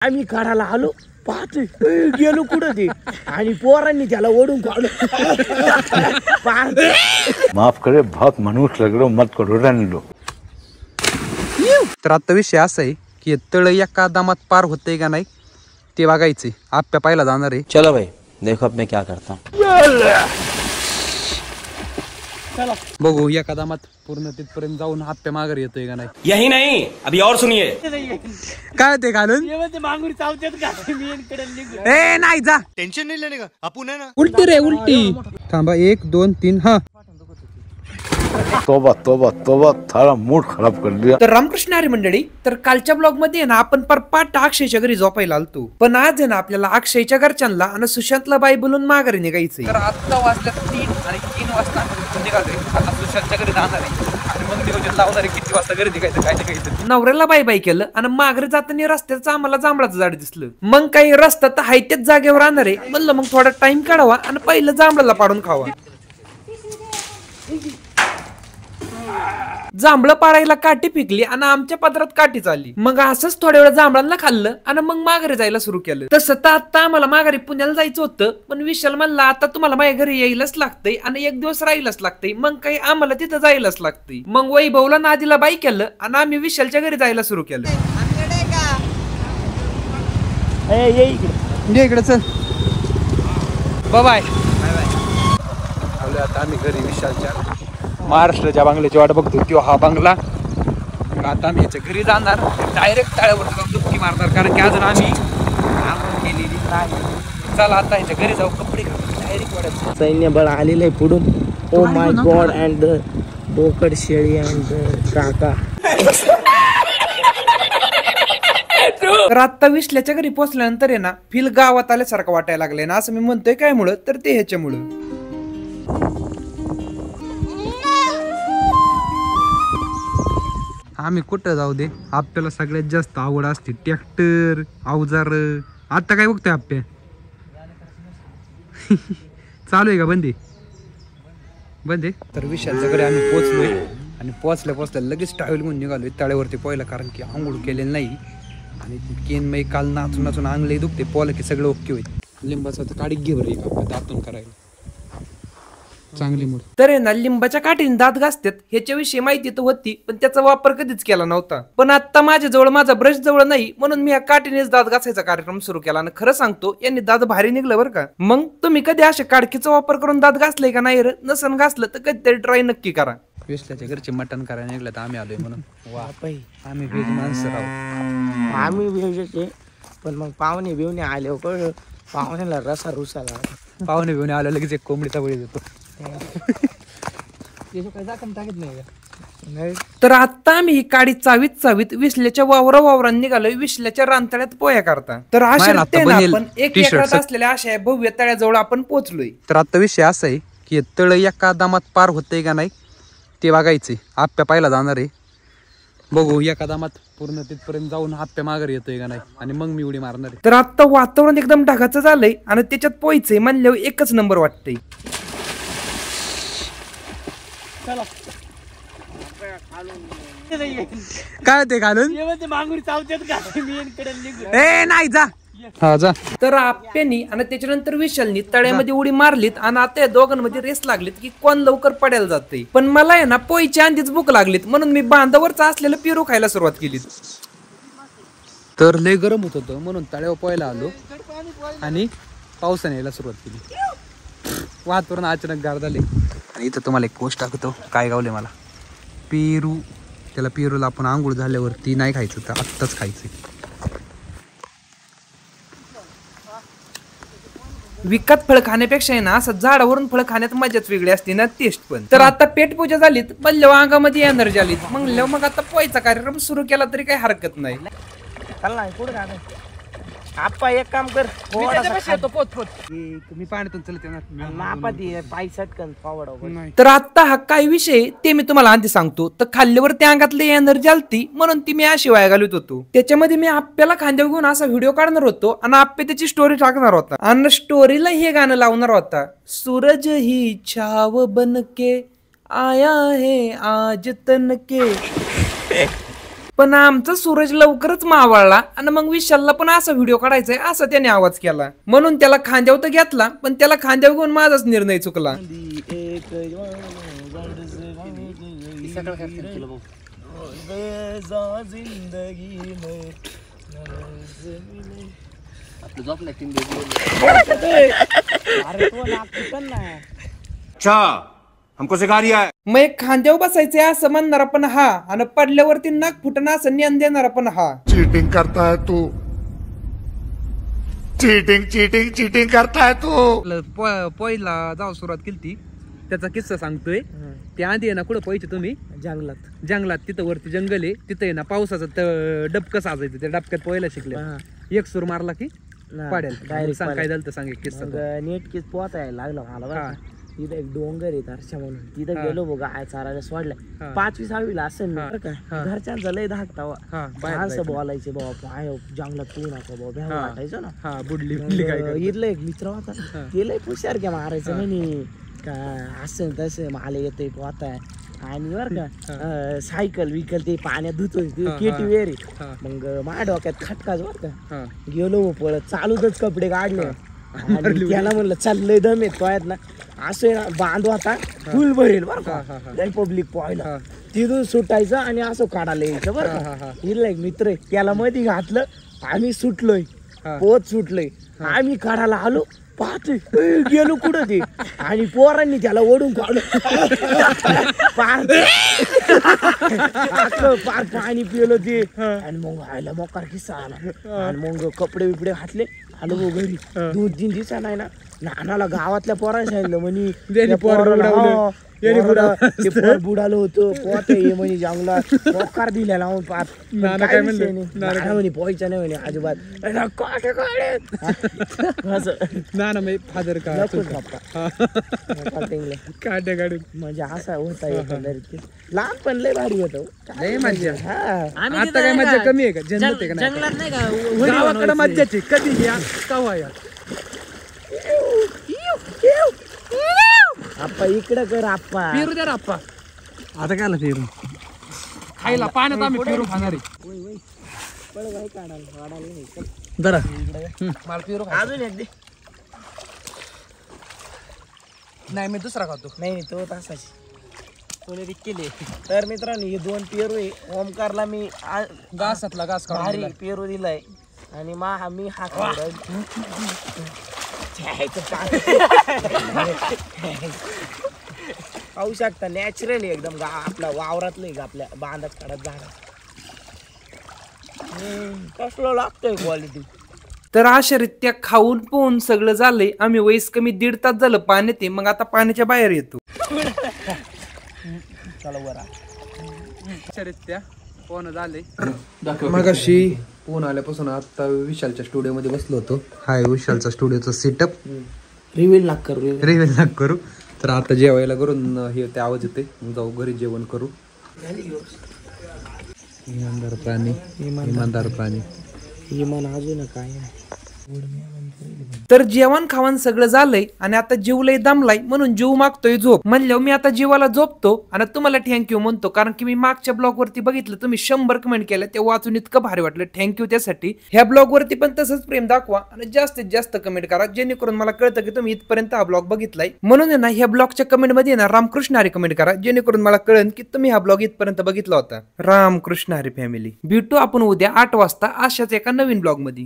आम्ही काढायला आलो पाहतोय गेलो कुठं ते आणि पोरांनी त्याला ओढून काढलं माफ करे बहुत मनुष्य लग रहा मत करो रहने दो। तर आता विषय असा आहे की तळ एका दामात पार होतंय का नाही ते बघायचे आप्या पाहिला जाणार आहे। चलो भाई देखो अब मैं क्या करता हूँ। बघू एका दामात पूर्ण तिथपर्यंत जाऊन आप्या माघार येतोय का नाही। यही नहीं अभी और सुनिए। काय ते घालून मांगूर चावतात का मी ए नाही जा टेंशन नहीं लेने का आपण है ना। उलटी रे उलटी थांबा 1 2 3 हा। तोबा तोबा तोबा थारा मूड खराब कर दिया। तर रामकृष्ण हरी मंडळी, तर कालच्या ब्लॉग मध्ये ना आपण परपाट अक्षयच्या घरी झोपायला आलतो, पण आज आहे ना आपल्याला अक्षयच्या घरच्यांना आणि सुशांतला बाई बोलून माघारी निघायचंय। तर आता वाजल्या 3 आणि 3 वाजता निघालोय आता सुशांतच्या घरी जाणार आहे आणि मग नियोजन लावणार आहे किती वाजता घरी निघायचं काय निघायचं। नवऱ्याला बाय बाय केलं आणि माघारी जाताना रस्त्याचं आम्हाला जांभळाचं झाड दिसलं। मग काही रस्ता तर हाय त्याच जागेवर राहणार आहे, म्हणलं मग थोडा टाइम काढावा आणि पहिलं जांभळाला पाडून खावा। जांभळं पाडायला काठी पिकली आणि आमच्या पदरात काठी चालली। मग असंच थोड्या वेळ जांभळांना खाल्लं आणि मग माघारी जायला सुरू केलं। तसं तर आता आम्हाला माघारी पुण्याला जायचं होतं, पण विशाल म्हणला आता तुम्हाला माझ्या घरी यायलाच लागतंय आणि एक दिवस राहिलाच लागतंय, मग काही आम्हाला तिथं जायलाच लागतंय। मग वैभवला नादीला बाई केलं आणि आम्ही विशालच्या घरी जायला सुरू केलं। ये इकडे चल बाय आता आम्ही घरी विशालच्या महाराष्ट्राच्या बंगल्याची वाट बघतो। तो हा बंगला आता आम्ही याच्या घरी जाणार डायरेक्ट ताळ्यावर जाऊन डुबकी मारणार, कारण की अजून आम्ही आंघोळ केलेली नाही। चला आता याच्या घरी जाऊ, कपडे डायरेक्ट वाढत सैन्यबळ आलेलं आहे पुढून। Oh my God and the बोकड शेळी अँड काका। तर आता विश्ल्याच्या घरी पोहोचल्यानंतर आहे ना फील गावात आल्यासारखं वाटायला लागलंय ना, असं मी म्हणतोय काय मुळे तर ते ह्याच्यामुळं। आम्ही कुठं जाऊ दे आपल्याला सगळ्यात जास्त आवड असते ट्रॅक्टर अवजार। आता काय बघतोय आप्या चालू आहे का बंदे बंदे। तर विशालच्या घरी आम्ही पोहोचलोय आणि पोहोचल्या लगेच ट्रॅव्हल म्हणून निघालोय तळ्यावरती पोहायला, कारण की आंघोळ केलेलं नाही आणि केनमय काल नाचून नाचून अंगले दुखते पोहलं की सगळं ओके होईल। लिंबाचं तर काढी घे बरं दातून करायला चांगली मूड। तर ना लिंबाच्या काठीने दात घासतात ह्याच्याविषयी माहिती तर होती, पण त्याचा वापर कधीच केला नव्हता। पण आता माझ्या जवळ माझा ब्रश जवळ नाही, म्हणून मी या काठीनेच दात घासायचा कार्यक्रम सुरू केला आणि खरं सांगतो यांनी दात भारी निघलं बरं का। मग तुम्ही कधी अशा काडकीचा वापर करून दात घासलाय का नाही? नसन घासलं तर कधीतरी ट्राय नक्की करा। विसल्याच्या घरचे मटण करायला निघलं तर आम्ही आलोय म्हणून। वापाई आम्ही व्हेज माणसं राहू। आम्ही भेजायचे पण मग पाहुणे बिवणे आले पाहुण्याला रसा रुसाला पाहुणे बिवणे आलो लगेच एक कोंबडीचा बळी देतो। तर आता आम्ही ही काडी चावीत विसल्याच्या वावरात निघालोय विसल्याच्या रानतळ्यात पोया करता। तर अशा आपण 1 एकरात असलेल्या अशा भव्य तळ्याजवळ आपण पोहोचलोय। तर आता विषय असा आहे की तळ एका दामात पार होतंय का नाही ते बघायचे आप्या पाहिला जाणार आहे। बघू एका दामात पूर्ण तिथपर्यंत जाऊन आप्या माघार येतोय का नाही आणि मग मी उडी मारणार आहे। तर आता वातावरण एकदम ढगाचं झालंय आणि त्याच्यात पोहायचंय म्हणल्यावर एकच नंबर वाटतंय। काय ते घालून मांगूर चावतात का मी ए नाही जा हा जा। तर आप्यानी आणि त्याच्यानंतर विशालनी तळ्यामध्ये उडी मारलीत आणि आता या दोघांमध्ये रेस लागलीत की कोण लवकर पडायला जाते। पण मला आहे ना पोईच्या आधीच भूक लागलीत, म्हणून मी बांधावरच असलेलं पिरू खायला सुरुवात केली। तर लय गरम होत होतं म्हणून तळ्यावर पोहायला आलो आणि पावसाने यायला सुरुवात केली। वातावरण अचानक गार झाले आणि इथं तुम्हाला एक गोष्ट टाकतो काय गावले मला पेरू। त्याला पेरूला आपण आंघोळ झाल्यावरती नाही खायचं तर आत्ताच खायचं। विकत फळ खाण्यापेक्षा आहे ना असं झाडावरून फळ खाण्यात मजाच वेगळी असते ना, टेस्ट पण। तर आता पेट पूजा झालीत, म्हणल्यावर अंगामध्ये एनर्जी आलीत, मग आता पोहायचा कार्यक्रम सुरू केला तरी काही हरकत नाही। आप्पा एक काम कर मी पाण्यातून चलत येणार पाय सटकन फावड। तर आता हा काय विषय ते मी तुम्हाला आधी सांगतो। तर खाल्ल्यावर त्या अंगातली एनर्जी आलती म्हणून ती मी अशी वाया घालत होतो। त्याच्यामध्ये मी आप्याला खांद्यावर घेऊन असा व्हिडिओ काढणार होतो आणि आप्पे त्याची स्टोरी टाकणार होता आणि स्टोरीला हे गाणं लावणार होता, सूरज ही छाव बनके आया है आज तनके। पण आमचा सूरज लवकरच मावळला आणि मग विशालला पण असा व्हिडिओ काढायचाय असा त्याने आवाज केला. म्हणून त्याला खांद्यावर तर घेतला, पण त्याला खांद्यावर घेऊन माझाच निर्णय चुकला. अच्छा हमको सिखा रिया है. मग एक खांद्यावर बसायचंय असं म्हणणारा पण हा, आणि पडल्यावरती नाक फुटणं असं ज्ञान देणारा पण हा. चीटिंग करता है तू, चीटिंग चीटिंग चीटिंग करता है तू. पहिला जाऊ सुरुवात केली त्याचा किस्सा सांगतोय. त्या आधी आहे ना कुठं पाहिजे तुम्ही जंगलात तिथं वरती जंगल आहे, तिथं आहे ना पावसाचं डबकं साजायचं, त्या डबक्यात पोहायला शिकले. एक सूर मारला की पाड्याला. सांग काय झालं सांग एक किस्सा. नेटकीच पोचायला लागलं मला. तिथं एक डोंगर आहे तारशा म्हणून, तिथं गेलो बघ गाय चारायला सोडलाय. 5वी 6वीला असेल बरं का. घरच्यांचा लय धाकटा असं बोलायचे बाबा पाय जंगलात तू नका बाबा भ्या वाटायचं ना. बुडली इथलं एक मित्र होता, ते लय हुशार घ्या मारायचं म्हणे का असं तसं मला येतंय पोहताय. आणि बरं का सायकल विकल ते पाण्यात धुतोय केटी वेर आहे. मग माझ्या डोक्यात खटकाच बरं का. गेलो पळत चालूतच कपडे काढले आणि त्याला म्हणलं चाललंय दम येत पोहायत ना. असं बांधू आता फुल भरेल बरं का. पब्लिक पोहायला तिथून सुटायचं आणि असं काढायला यायचं बरं का. हिरला एक मित्र आहे, त्याला मध्ये घातलं, आम्ही सुटलोय, पोत सुटलोय, आम्ही काढायला आलो. पाहतोय गेलो कुठं ते, आणि पोरांनी त्याला ओढून काढलं. पार पाणी पिलं ते. आणि मग आयला मोकार किस्सा आला. आणि मग कपडे बिपडे घातले, आलो घरी. 2-3 दिवसा नाही ना नानाला गावातल्या पोरांनी सांगितलं म्हणे बुडालं होतं पोहत ये म्हणे जंगलात. मोकार दिलेला पार. म्हणे पोहायचा नाही म्हणे अजिबात. फादर म्हणजे असा होता एकंदरीत. लहानपण लय भारी होतं. आता काय मजा कमी आहे का? जंगलात आहे का? जंगलात नाही का गावाकडे मज्जाची कधी या कवा या. आप्पा इकडं कर आप्पा. फिरू द्या आप्पा. आता काय फिरू खायला पाण्यात आम्ही फिरू खाणार आहे. जरा मला फिरू अजून एक दे. नाही मी दुसरा खातो. नाही तो तासाची कोणी केले. तर मित्रांनो हे 2 पेरू आहे. ओमकारला मी घासातला घास भारी पेरू दिलाय आणि मी हा पाहू शकता नॅचरल एकदम आपल्या वावरातलं आपल्या बांधात काढत झाड. कसलं लागतंय क्वालिटी. तर अशा रीत्या खाऊन पोहून सगळं झालंय. आम्ही वयस कमी 1.5 तास झालं पाण्यात आहे. मग आता पाण्याच्या बाहेर येतो. चला वर अशा रीत्या पोहणं झाले. मगाशी पोहून आल्यापासून आता विशालच्या स्टुडिओ मध्ये बसलो होतो. हाय विशालचा स्टुडिओचा सेटअप. रिव्हील करू. तर आता जेवायला करून हे ते आवाज येते. मग जाऊ घरी जेवण करू. इमानदार प्राणी इमान अजून काय. तर जेवण खावण सगळं झालंय आणि आता जीव लय दमलाय म्हणून जीव मागतोय झोप. म्हणल्यावर मी आता जीवाला झोपतो आणि तुम्हाला थँक्यू म्हणतो. कारण की मी मागच्या ब्लॉग वरती बघितलं तुम्ही 100 कमेंट केल्या, ते वाचून इतकं भारी वाटलं. थँक्यू त्यासाठी. ह्या ब्लॉग वरती पण तसंच प्रेम दाखवा आणि जास्तीत जास्त कमेंट करा, जेणेकरून मला कळतं की तुम्ही इथपर्यंत हा ब्लॉग बघितलाय. म्हणून ना ह्या ब्लॉगच्या कमेंट मध्ये ना रामकृष्ण हरी कमेंट करा, जेणेकरून मला कळेल की तुम्ही हा ब्लॉग इथपर्यंत बघितला होता. रामकृष्ण हरी फॅमिली. भेटू आपण उद्या 8 वाजता अशाच एका नवीन ब्लॉग मध्ये.